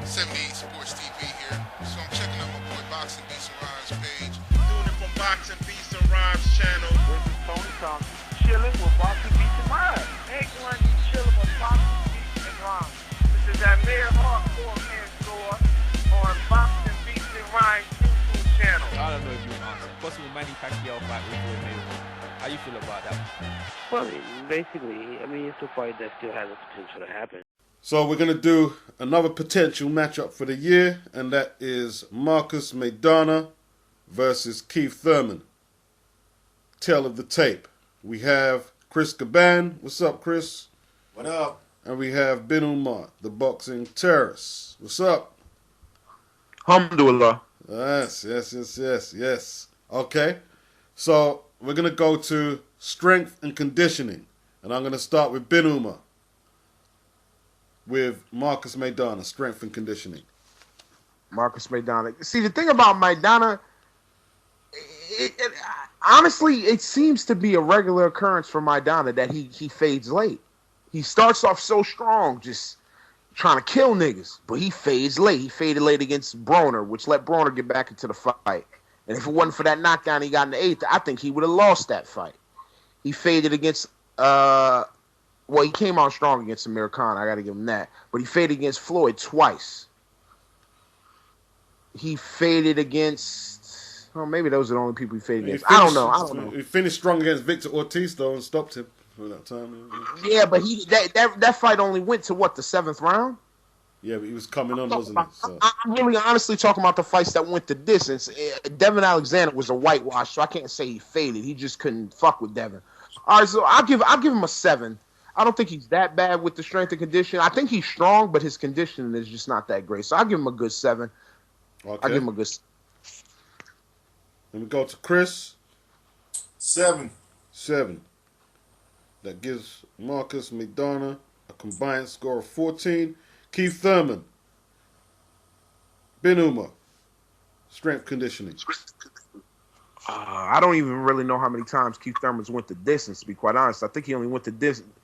78 Sports TV here. So I'm checking out my boy Boxing Beats and Rhymes page. Doing it from Boxing Beats and Rhymes channel. This is Tony Thompson, chilling with Boxing Beats and Rhymes. Everyone is chilling with Boxing Beats and Rhymes. This is that mere hardcore man store on Boxing Beats and Rhymes YouTube channel. I don't know if you want to answer. Possible Manny Pacquiao fight with Floyd Mayweather. How you feel about that? Well, basically, it's a fight that still has the potential to happen. So we're going to do another potential matchup for the year, and that is Marcus Maidana versus Keith Thurman. Tale of the tape. We have Chris Caban. What's up, Chris? What up? And we have Ben Omar, the boxing terrorist. What's up? Alhamdulillah. Yes. Okay. So we're going to go to strength and conditioning. And I'm going to start with Ben Omar. With Marcus Maidana, strength and conditioning. Marcus Maidana. See, the thing about Maidana, honestly, it seems to be a regular occurrence for Maidana that he fades late. He starts off so strong, just trying to kill niggas, but he fades late. He faded late against Broner, which let Broner get back into the fight. And if it wasn't for that knockdown he got in the 8th, I think he would have lost that fight. He faded against... Well, he came out strong against Amir Khan. I got to give him that. But he faded against Floyd twice. He faded against... Oh, maybe those are the only people he faded against. I don't know. He finished strong against Victor Ortiz, though, and stopped him for that time. Yeah, but that fight only went to, what, the 7th round? Yeah, but he was coming on, wasn't he? So. I'm really honestly talking about the fights that went the distance. Devin Alexander was a whitewash, so I can't say he faded. He just couldn't fuck with Devin. All right, so I'll give him a 7. I don't think he's that bad with the strength and condition. I think he's strong, but his conditioning is just not that great. So I'll give him a good 7. Okay. I'll give him a good 7. Let me go to Chris. 7. That gives Marcus Maidana a combined score of 14. Keith Thurman. Ben Omar. Strength conditioning. I don't even really know how many times Keith Thurman's went the distance, to be quite honest. I think he only went the distance,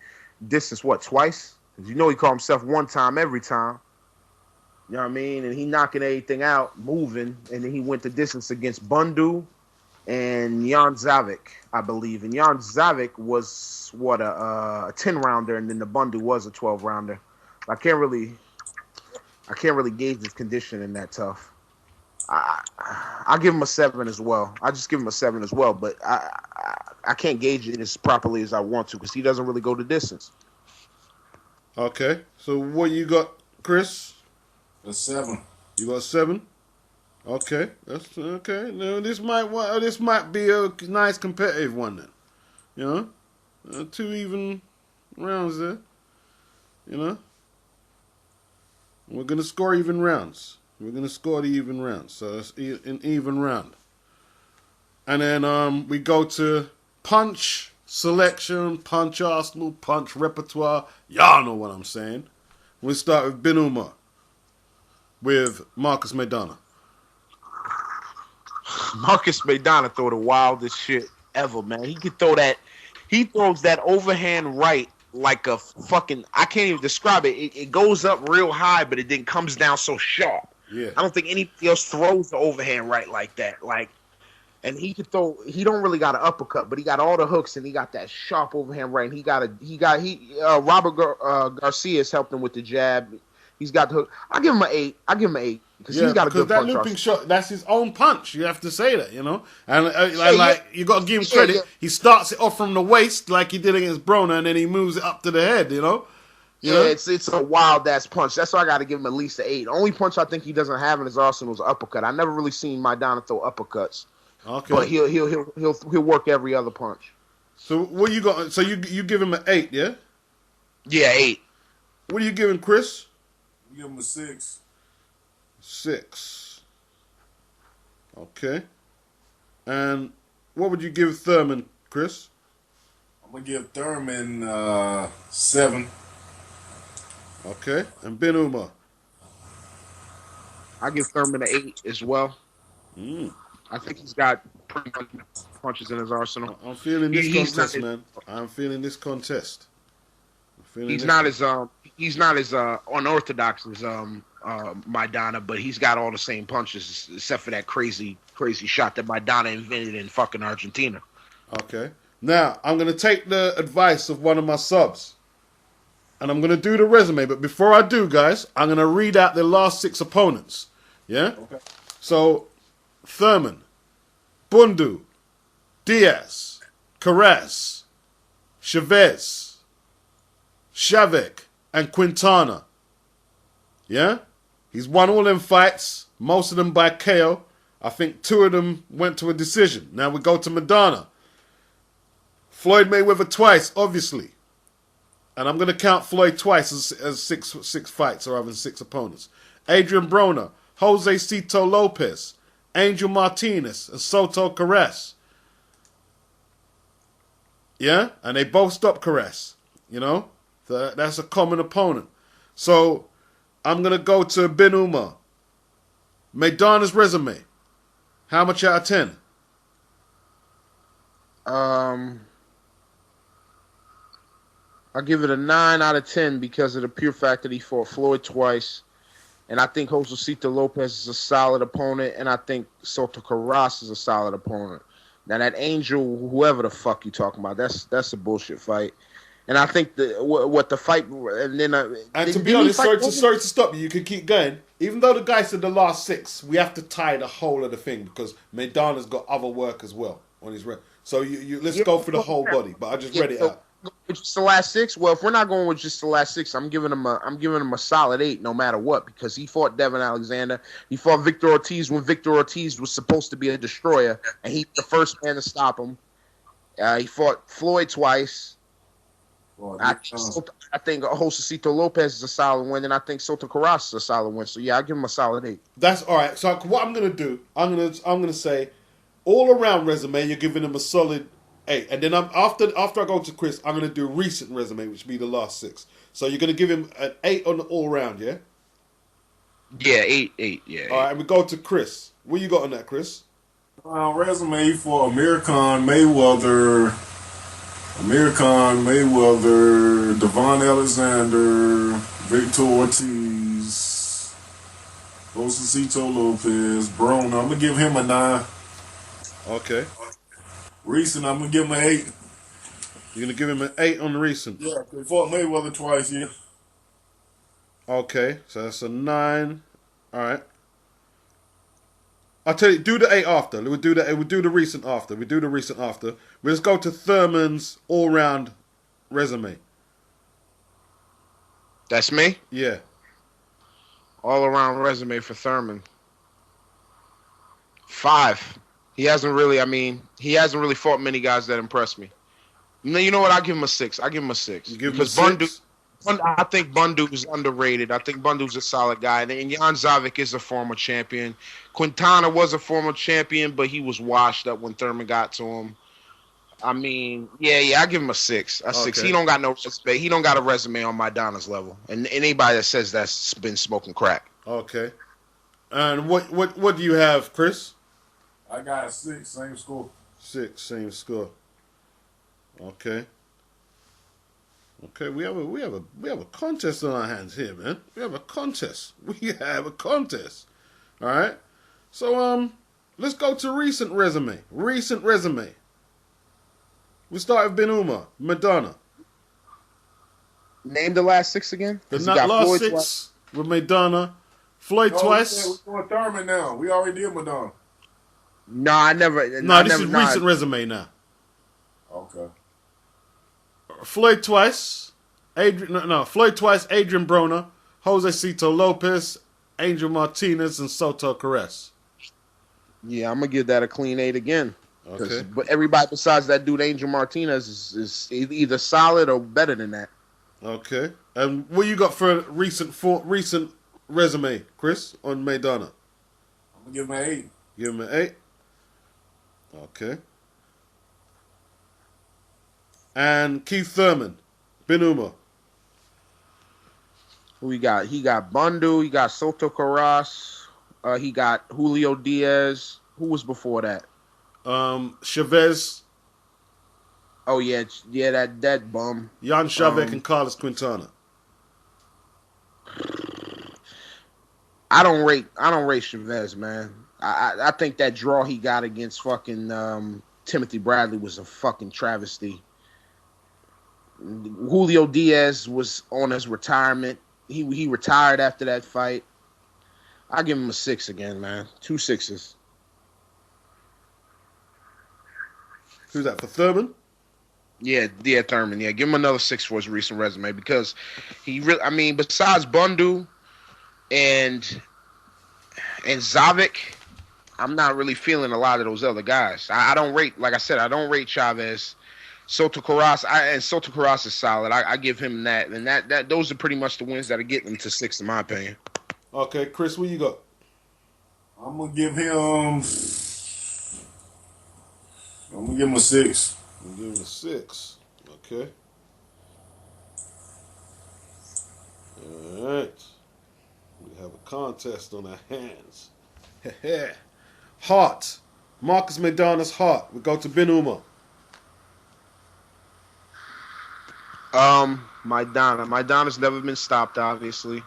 twice? Because you know he called himself one time every time. You know what I mean? And he knocking everything out, moving, and then he went the distance against Bundu and Jan Zavik, I believe. And Jan Zavik was, a 10-rounder, and then the Bundu was a 12-rounder. I can't really gauge his conditioning that tough. I'll give him a 7 as well. I just give him a 7 as well, but I can't gauge it as properly as I want to because he doesn't really go the distance. Okay, so what you got, Chris? A 7. You got 7? Okay, that's okay. Now this might be a nice competitive one then. You know, 2 even rounds there. You know, we're gonna score even rounds. We're going to score the even round. So it's an even round. And then we go to punch selection, punch arsenal, punch repertoire. Y'all know what I'm saying. We start with Ben Omar with Marcus Maidana. Marcus Maidana throw the wildest shit ever, man. He could throw that. He throws that overhand right like a fucking... I can't even describe it. It goes up real high, but it then comes down so sharp. Yeah. I don't think anybody else throws the overhand right like that. And he could throw. He don't really got an uppercut, but he got all the hooks and he got that sharp overhand right. And Robert Garcia's helped him with the jab. He's got the hook. I give him an 8. Because he's got a good punch. Because that looping shot, that's his own punch. You have to say that, you know. And you got to give him credit. Yeah. He starts it off from the waist like he did against Broner, and then he moves it up to the head, you know. Yeah, it's a wild ass punch. That's why I got to give him at least an 8. Only punch I think he doesn't have in his arsenal is an uppercut. I never really seen Maidana throw uppercuts. Okay, but he'll work every other punch. So what you got? So you give him an 8, yeah? Yeah, 8. What are you giving Chris? Give him a 6. 6. Okay. And what would you give Thurman, Chris? I'm gonna give Thurman 7. Okay, and Ben Omar? I give Thurman an 8 as well. I think he's got pretty much punches in his arsenal. I'm feeling this contest, man. I'm feeling this contest. He's not as unorthodox as Maidana, but he's got all the same punches except for that crazy shot that Maidana invented in fucking Argentina. Okay. Now, I'm going to take the advice of one of my subs. And I'm going to do the resume. But before I do, guys, I'm going to read out the last 6 opponents. Yeah? Okay. So, Thurman, Bundu, Diaz, Carras, Chavez, Shavik, and Quintana. Yeah? He's won all them fights, most of them by KO. I think 2 of them went to a decision. Now we go to Maidana. Floyd Mayweather twice, obviously. And I'm going to count Floyd twice as six fights or having 6 opponents. Adrian Broner, Jose Cito Lopez, Angel Martinez, and Soto Carras. Yeah? And they both stopped Carras. You know? That's a common opponent. So, I'm going to go to Bin Umar. Maidana's resume. How much out of 10? I'll give it a 9 out of 10 because of the pure fact that he fought Floyd twice. And I think Josecito Lopez is a solid opponent. And I think Soto Carras is a solid opponent. Now, that Angel, whoever the fuck you talking about, that's a bullshit fight. And I think what the fight... And to be honest, sorry to stop you. You can keep going. Even though the guy said the last 6, we have to tie the whole of the thing because Maidana's got other work as well on his record. So let's go for the whole body. But I just read it out. Just the last 6. Well, if we're not going with just the last 6, I'm giving him a solid 8, no matter what, because he fought Devin Alexander. He fought Victor Ortiz when Victor Ortiz was supposed to be a destroyer, and he's the first man to stop him. He fought Floyd twice. Well, I think Josecito Lopez is a solid win, and I think Soto Carras is a solid win. So yeah, I'll give him a solid 8. That's all right. So what I'm gonna do, I'm gonna say, all around resume, you're giving him a solid 8, and then after I go to Chris, I'm gonna do recent resume, which will be the last 6. So you're gonna give him an 8 on the all round, yeah? Yeah, 8, yeah. 8. All right, and we go to Chris. What you got on that, Chris? Resume for Amir Khan, Mayweather, Devon Alexander, Victor Ortiz, Josecito Lopez, Broner. I'm gonna give him a 9. Okay. Recent, I'm gonna give him an 8. You're gonna give him an 8 on the recent. Yeah, they fought Mayweather twice. Yeah. Okay, so that's a 9. All right. I'll tell you, do the 8 after. We'll do the recent after. Let's go to Thurman's all-round resume. That's me? Yeah. All-around resume for Thurman. 5. He hasn't really fought many guys that impressed me. You know what? I'll give him a 6. Because I think Bundu is underrated. I think Bundu's a solid guy. And Jan Zavik is a former champion. Quintana was a former champion, but he was washed up when Thurman got to him. I mean, yeah, I give him a 6. A 6. He don't got no resume. He don't got a resume on Maidana's level. And anybody that says that's been smoking crack. Okay. And what do you have, Chris? I got a 6, same score. 6, same score. Okay. Okay, we have a contest on our hands here, man. We have a contest. All right. So let's go to recent resume. We start with Bin Umar, Maidana. Name the last 6 again. The last Floyd 6 with Maidana. Floyd twice. We're doing Thurman now. We already did Maidana. No, I never. No, this is recent resume now. Okay. Floyd twice. Floyd twice. Adrian Broner, Josecito Lopez, Angel Martinez, and Soto Carras. Yeah, I'm gonna give that a clean 8 again. Okay. But everybody besides that dude Angel Martinez is either solid or better than that. Okay. And what you got for recent resume, Chris, on Maidana? I'm gonna give him an 8. Give him an 8. Okay. And Keith Thurman, Bin Umar. Who he got? He got Bundu. He got Soto Carras. He got Julio Diaz. Who was before that? Chavez. Oh yeah, that bum. Jan Shavik and Carlos Quintana. I don't rate Chavez, man. I think that draw he got against fucking Timothy Bradley was a fucking travesty. Julio Diaz was on his retirement. He retired after that fight. I give him a 6 again, man. 2 6s. Who's that for Thurman? Yeah, Thurman. Yeah, give him another 6 for his recent resume because he really. I mean, besides Bundu and Zavik, I'm not really feeling a lot of those other guys. I don't rate, like I said, I don't rate Chavez. Soto Karass is solid. I give him that, and that those are pretty much the wins that are getting him to 6, in my opinion. Okay, Chris, what you got? I'm gonna give him a 6. I'm giving a 6. Okay. All right. We have a contest on our hands. Heart. Marcus Maidana's heart. We go to Ben Umar. Maidana's never been stopped, obviously.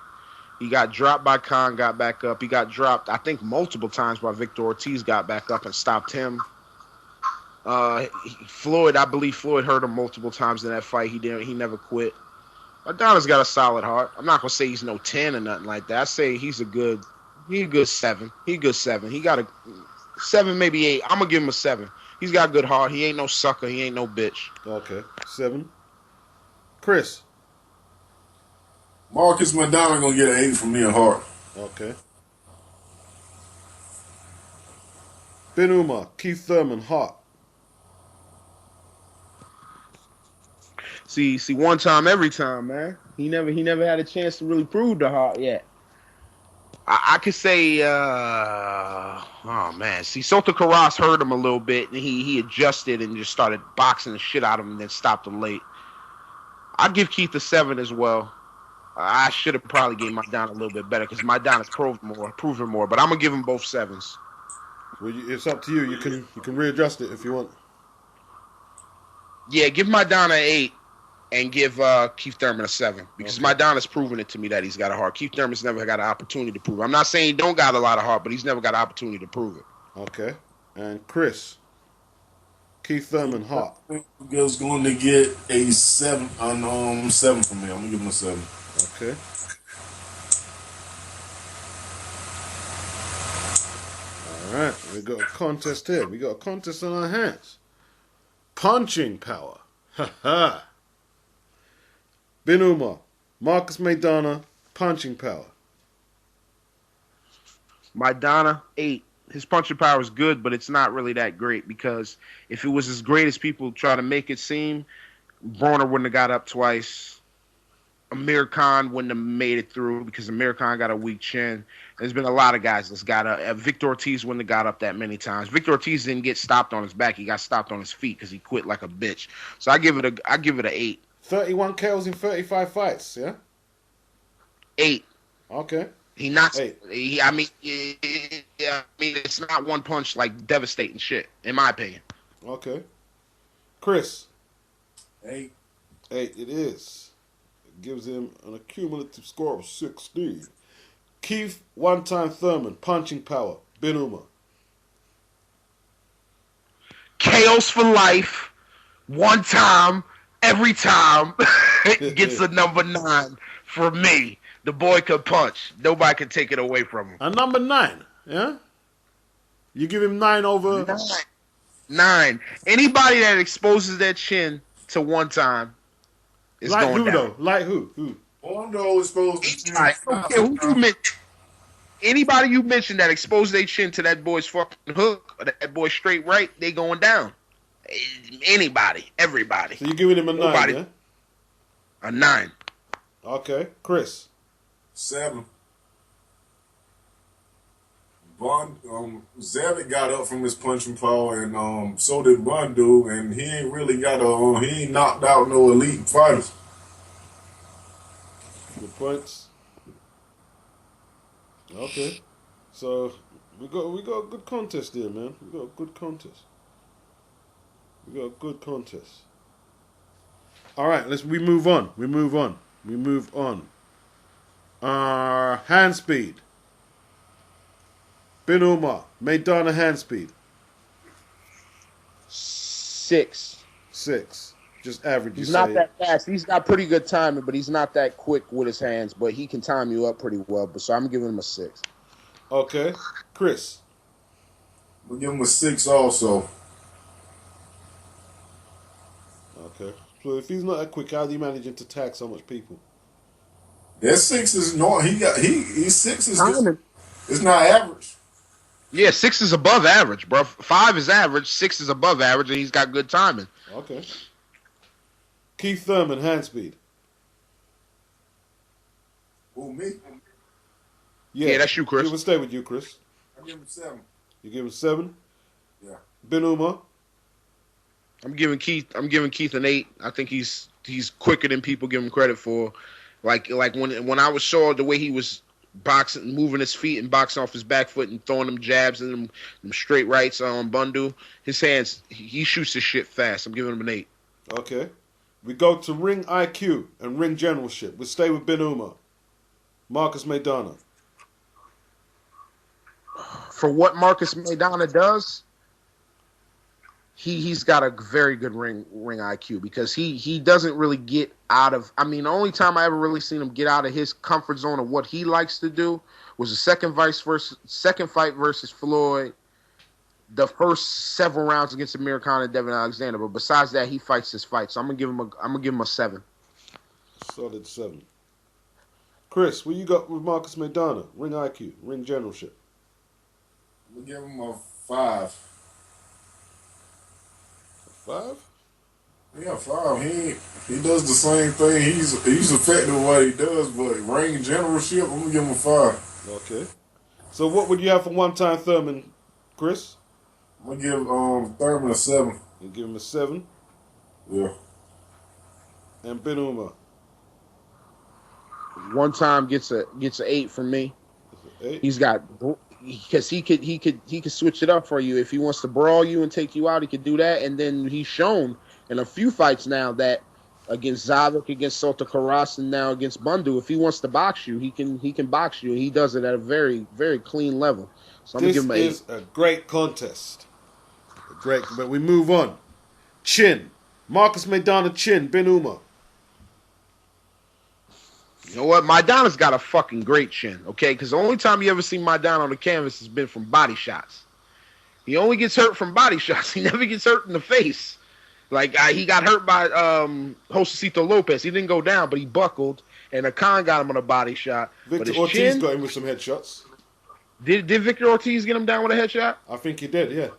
He got dropped by Khan, got back up. He got dropped, I think, multiple times by Victor Ortiz, got back up and stopped him. Floyd, I believe Floyd hurt him multiple times in that fight. He never quit. Maidana's got a solid heart. I'm not gonna say he's no 10 or nothing like that. I say he's a good 7. He got a 7, maybe 8. I'm gonna give him a 7. He's got a good heart. He ain't no sucker. He ain't no bitch. Okay, 7. Chris. Marcus Maidana gonna get an 8 from me in heart. Okay. Ben Umar, Keith Thurman, heart. See, one time, every time, man. He never had a chance to really prove the heart yet. I could say, oh man. See, Soto Karass hurt him a little bit, and he adjusted and just started boxing the shit out of him, and then stopped him late. I'd give Keith a 7 as well. I should have probably gave Maidana a little bit better because Maidana's proven more. But I'm gonna give them both 7s. Well, it's up to you. You can readjust it if you want. Yeah, give Maidana an 8 and give Keith Thurman a 7 because Maidana's proven it to me that he's got a heart. Keith Thurman's never got an opportunity to prove it. I'm not saying he don't got a lot of heart, but he's never got an opportunity to prove it. Okay. And Chris, Keith Thurman, heart. I think he's going to get a 7 on 7 from me. I'm gonna give him a 7. Okay. All right. We got a contest here. We got a contest on our hands. Punching power. Ha ha. Ben Umar, Marcus Maidana, punching power. Maidana, 8. His punching power is good, but it's not really that great because if it was as great as people try to make it seem, Broner wouldn't have got up twice. Amir Khan wouldn't have made it through because Amir Khan got a weak chin. There's been a lot of guys that's got up. Victor Ortiz wouldn't have got up that many times. Victor Ortiz didn't get stopped on his back. He got stopped on his feet because he quit like a bitch. So I give it a 8. 31 KOs in 35 fights, yeah? 8. Okay. He knocks. 8. I mean, it's not one punch like devastating shit, in my opinion. Okay. Chris. 8. 8 it is. It gives him an accumulative score of 16. Keith, one-time Thurman, punching power. Ben Umar. Chaos for life. One time, every time. Gets a number 9 for me. The boy could punch. Nobody can take it away from him. A number 9, yeah? You give him 9 over... 9. Anybody that exposes their chin to one time is like going who, down. though? Like who? Who? Bondo is supposed to... I don't care who you mention. Anybody you mention that exposes their chin to that boy's fucking hook or that boy's straight right, they going down. Anybody. Everybody. So you're giving him a 9, Nobody. yeah? A 9. Okay. Chris. 7. Zavik got up from his punching power, and so did Bundu, and he ain't really he ain't knocked out no elite fighters. Good points. Okay. So we got a good contest here, man. We got a good contest. All right, we move on. Hand speed. Bin Umar, Maidana hand speed. 6. 6. Just average, He's you not say. that fast. He's got pretty good timing, but he's not that quick with his hands. But he can time you up pretty well. But so I'm giving him a 6. Okay. Chris. We'll give him a 6 also. Okay. So if he's not that quick, how are you managing to tag so much people? That 6 is no. He's 6 is good. Timing. It's not average. Yeah, 6 is above average, bro. 5 is average. 6 is above average, and he's got good timing. Okay. Keith Thurman, hand speed. Who, me? Yeah, that's you, Chris. We will stay with you, Chris. I give him 7. You give him 7. Yeah. Bin Umar. I'm giving Keith an 8. I think he's quicker than people give him credit for. Like when I was saw the way he was boxing, moving his feet and boxing off his back foot and throwing them jabs and them straight rights on Bundu, his hands, he shoots his shit fast. I'm giving him an 8. Okay. We go to ring IQ and ring generalship. We'll stay with Bin Umar. Marcus Maidana. For what Marcus Maidana does, he's got a very good ring IQ because he doesn't really get out of. I mean, the only time I ever really seen him get out of his comfort zone of what he likes to do was the second fight versus Floyd, the first several rounds against Amir Khan and Devin Alexander. But besides that, he fights his fight. So I'm gonna give him a 7. Solid 7. Chris, what you got with Marcus Maidana? Ring IQ, ring generalship. We give him a 5. 5? Yeah, 5. He does the same thing. He's effective with what he does, but ring generalship, I'm gonna give him a 5. Okay. So what would you have for one-time Thurman, Chris? I'm gonna give Thurman a 7. You give him a 7. Yeah. And Bin Umar. One time gets an 8 from me. 8. He's got because he could switch it up for you if he wants to brawl you and take you out. He could do that, and then he's shown in a few fights now that against Zavik, against Sota Karas, and now against Bundu, if he wants to box you, he can box you, and he does it at a very, very clean level. So I'm gonna give him an 8. This is a great contest. But we move on. Chin. Marcus Maidana chin. Bin Umar. You know what? Maidana's got a fucking great chin, okay? Because the only time you ever see Maidana on the canvas has been from body shots. He only gets hurt from body shots. He never gets hurt in the face. Like, he got hurt by Josecito Lopez. He didn't go down, but he buckled, and Khan got him on a body shot. Victor Ortiz got him with some headshots. Did Victor Ortiz get him down with a headshot? I think he did, yeah.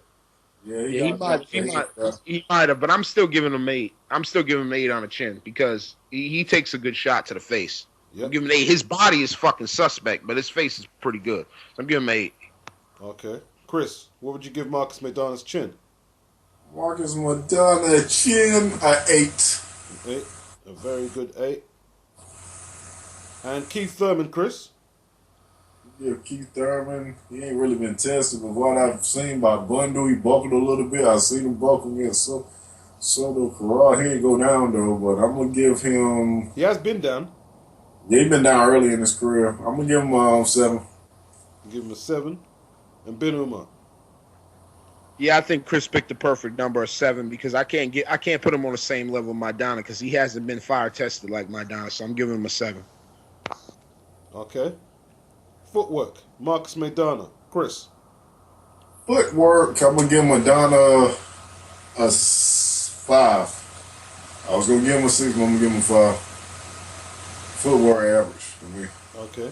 Yeah, he might have, but I'm still giving him 8. I'm still giving him 8 on the chin because he takes a good shot to the face. Yep. I'm giving him 8. His body is fucking suspect, but his face is pretty good. So I'm giving him 8. Okay. Chris, what would you give Marcus Maidana's chin? Marcus Maidana chin a 8. 8. A very good 8. And Keith Thurman, Chris? Yeah, Keith Thurman, he ain't really been tested, but what I've seen by Bundu, he buckled a little bit. I've seen him buckle against Soto Corral. He ain't go down, though, but I'm going to give him... He has been down. Yeah, he been down early in his career. I'm going to give him 7. Give him a 7. And Bin Umar. Yeah, I think Chris picked the perfect number of 7 because I can't put him on the same level with Maidana because he hasn't been fire tested like Maidana, so I'm giving him a 7. Okay. Footwork. Marcus Maidana. Chris. Footwork, I'm going to give Maidana a 5. I was going to give him a 6, but I'm going to give him a 5. Footwork average for me. Okay.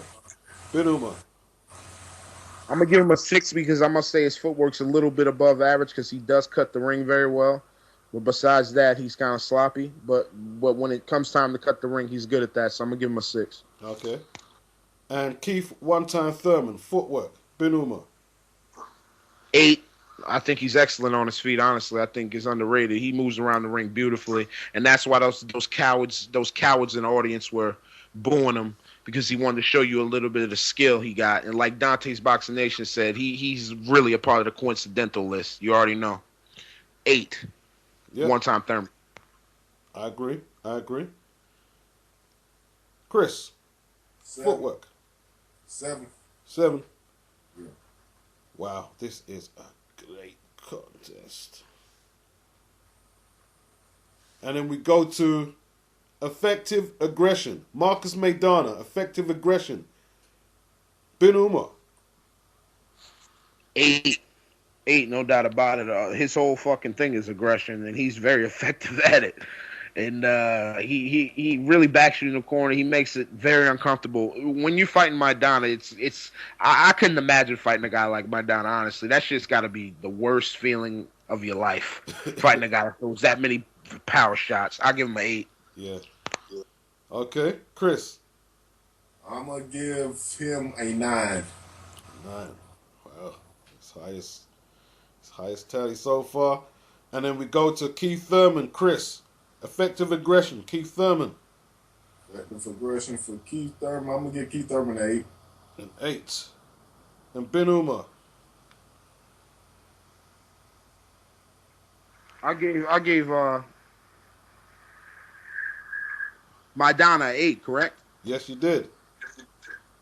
Bin Umar. I'm going to give him a 6 because I'm going to say his footwork's a little bit above average because he does cut the ring very well. But besides that, he's kind of sloppy. But when it comes time to cut the ring, he's good at that. So I'm going to give him a 6. Okay. And Keith one-time Thurman. Footwork. Bin Umar. 8. I think he's excellent on his feet, honestly. I think he's underrated. He moves around the ring beautifully. And that's why those cowards in the audience were booing him. Because he wanted to show you a little bit of the skill he got. And like Dante's Boxing Nation said, he's really a part of the coincidental list. You already know. 8. Yep. One-time Thurman. I agree. Chris. 7. Footwork. 7. 7. Yeah. Wow, this is a great contest. And then we go to effective aggression. Marcus Maidana, effective aggression. Bin Umar. 8. 8, no doubt about it. His whole fucking thing is aggression, and he's very effective at it. And he really backs you in the corner. He makes it very uncomfortable. When you're fighting Maidana, I couldn't imagine fighting a guy like Maidana, honestly. That shit's got to be the worst feeling of your life, fighting a guy that throws that many power shots. I'll give him an 8. Yeah. Okay, Chris. I'm gonna give him a 9. 9. Wow. Highest tally so far. And then we go to Keith Thurman. Chris. Effective aggression. Keith Thurman. Effective aggression for Keith Thurman. I'm gonna give Keith Thurman an 8. An 8. And Bin Umar. I gave Maidana an 8, correct? Yes, you did.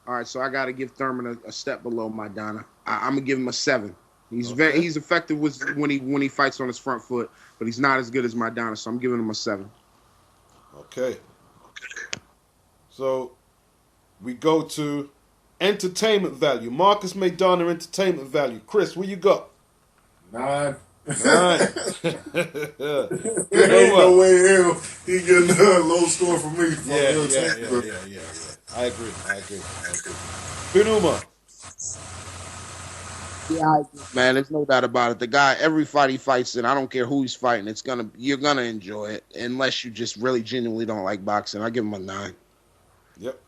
All right, so I got to give Thurman a step below Maidana. I'm gonna give him a 7. He's effective when he fights on his front foot, but he's not as good as Maidana, so I'm giving him a 7. Okay. So we go to entertainment value. Marcus Maidana entertainment value. Chris, what you got? 9. 9. There ain't no way hell he getting a low score from me. Yeah. I agree. Bin Umar. Yeah, man, there's no doubt about it. The guy, every fight he fights in, I don't care who he's fighting, you're gonna enjoy it, unless you just really genuinely don't like boxing. I give him a 9. Yep.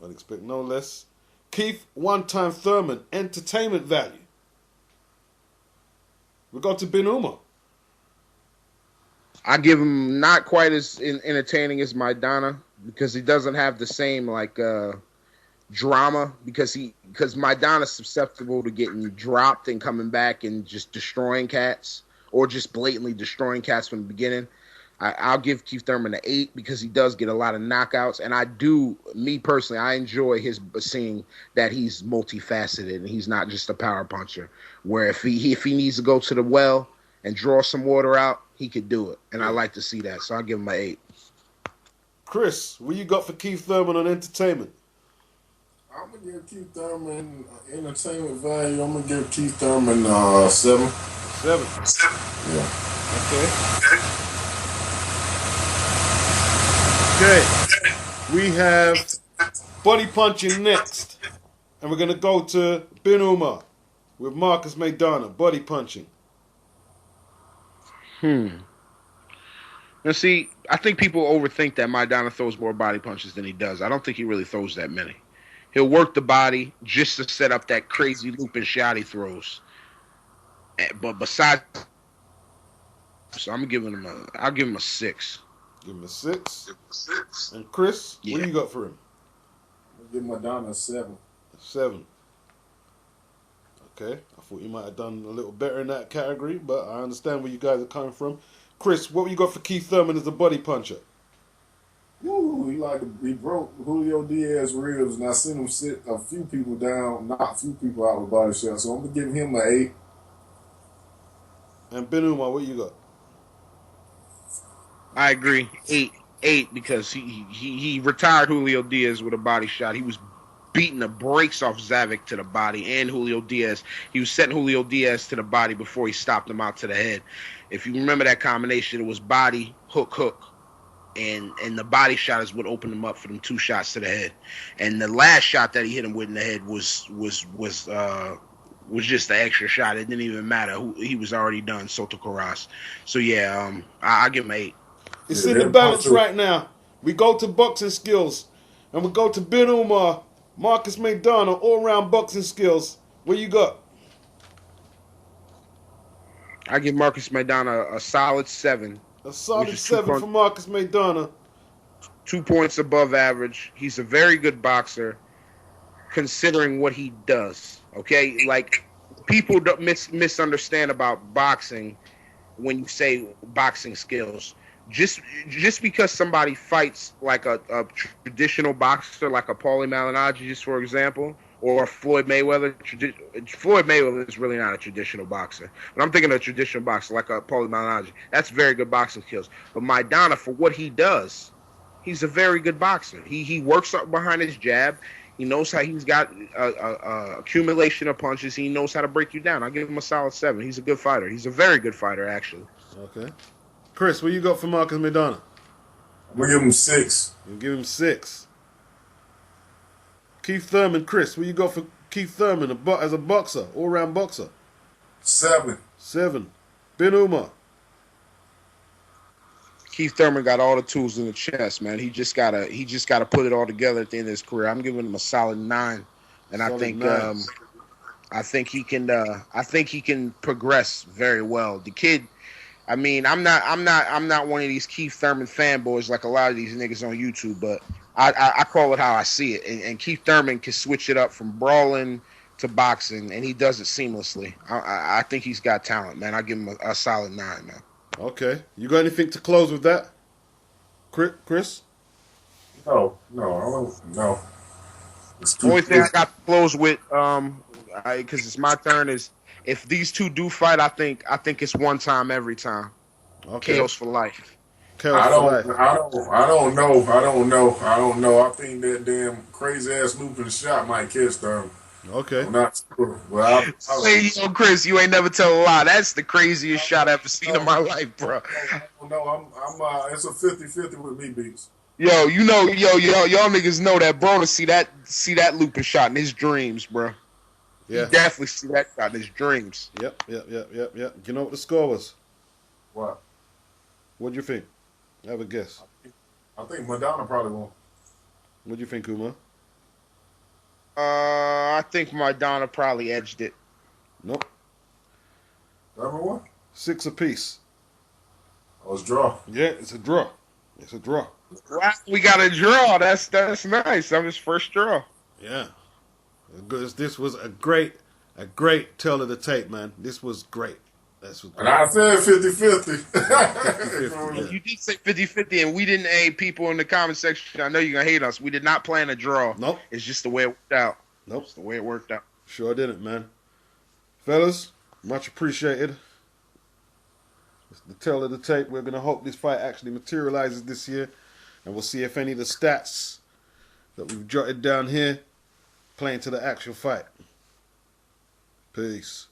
I'd expect no less. Keith One-Time Thurman, entertainment value. We go to Bin Umar. I give him not quite as entertaining as Maidana because he doesn't have the same drama because Maidana's susceptible to getting dropped and coming back and just destroying cats or just blatantly destroying cats from the beginning. I'll give Keith Thurman an 8 because he does get a lot of knockouts, and me personally, I enjoy seeing that he's multifaceted and he's not just a power puncher. Where if he needs to go to the well and draw some water out, he could do it, and I like to see that. So I'll give him an 8. Chris, what you got for Keith Thurman on entertainment? I'm gonna give Keith Thurman entertainment value. I'm gonna give Keith Thurman 7. 7. Yeah. Okay, we have body punching next. And we're going to go to Bin Umar with Marcus Maidana, body punching. Now, see, I think people overthink that Maidana throws more body punches than he does. I don't think he really throws that many. He'll work the body just to set up that crazy looping shot he throws. But besides, so I'll give him a 6. Give him a 6. And Chris, what do you got for him? I'm gonna give Maidana a 7. 7. Okay, I thought you might have done a little better in that category, but I understand where you guys are coming from. Chris, what you got for Keith Thurman as a body puncher? Woo, he broke Julio Diaz's ribs, and I seen him sit a few people down, knock a few people out with body shots. So I'm gonna give him an 8. And Bin Umar, what you got? I agree, 8 because he retired Julio Diaz with a body shot. He was beating the brakes off Zavik to the body and Julio Diaz. He was setting Julio Diaz to the body before he stopped him out to the head. If you remember that combination, it was body, hook, and the body shot is what opened him up for them 2 shots to the head. And the last shot that he hit him with in the head was just the extra shot. It didn't even matter. He was already done, Soto Carras. So yeah, I give him 8. It's in the balance right now. We go to boxing skills, and we go to Bin Umar, Marcus Maidana, all-round boxing skills. What you got? I give Marcus Maidana a solid 7. A solid 7 for Marcus Maidana. 2 points above average. He's a very good boxer, considering what he does. Okay, like people don't misunderstand about boxing when you say boxing skills. Just because somebody fights like a traditional boxer, like a Paulie Malignaggi, just for example, or Floyd Mayweather. Floyd Mayweather is really not a traditional boxer, but I'm thinking of a traditional boxer like a Paulie Malignaggi. That's very good boxing skills. But Maidana, for what he does, he's a very good boxer. He works up behind his jab. He knows how he's got accumulation of punches. He knows how to break you down. I give him a solid 7. He's a good fighter. He's a very good fighter, actually. Okay. Chris, what you got for Marcus Maidana? I'm gonna give him 6. You give him 6. Keith Thurman, Chris, what you got for Keith Thurman as a boxer, all-round boxer? 7. 7. Ben Umar. Keith Thurman got all the tools in the chest, man. He just gotta put it all together at the end of his career. I'm giving him a solid 9, and Solid I think he can progress very well. The kid, I mean, I'm not one of these Keith Thurman fanboys like a lot of these niggas on YouTube, but I call it how I see it. And Keith Thurman can switch it up from brawling to boxing, and he does it seamlessly. I think he's got talent, man. I give him a solid 9, man. Okay. You got anything to close with that? Chris? No, I don't. No. It's The only thing I got to close with, because it's my turn, is if these two do fight, I think it's one time every time. Okay. Chaos for life. Chaos for life. I don't know. I think that damn crazy ass looping shot might catch them. Okay. I'm not sure. Well, Hey, yo, Chris, you ain't never tell a lie. That's the craziest shot I've ever seen in my life, bro. No, I'm it's a 50-50 with me, Beats. Yo, y'all niggas know that bro to see that looping shot in his dreams, bro. Yeah. He definitely see that shot in his dreams. Yep. You know what the score was? What? What do you think? Have a guess. I think Madonna probably won. What do you think, Umar? I think Maidana probably edged it. Nope. Number one? 6 apiece. Oh, it's draw. Yeah, it's a draw. It's a draw. Wow, we got a draw. That's nice. That was his first draw. Yeah. This was a great tell of the tape, man. This was great. That's what. And I said 50-50. 50-50, You did say 50-50, and we didn't aid people in the comment section. I know you're going to hate us. We did not plan a draw. Nope. It's just the way it worked out. Nope. It's the way it worked out. Sure didn't, man. Fellas, much appreciated. It's the tell of the tape. We're going to hope this fight actually materializes this year. And we'll see if any of the stats that we've jotted down here play into the actual fight. Peace.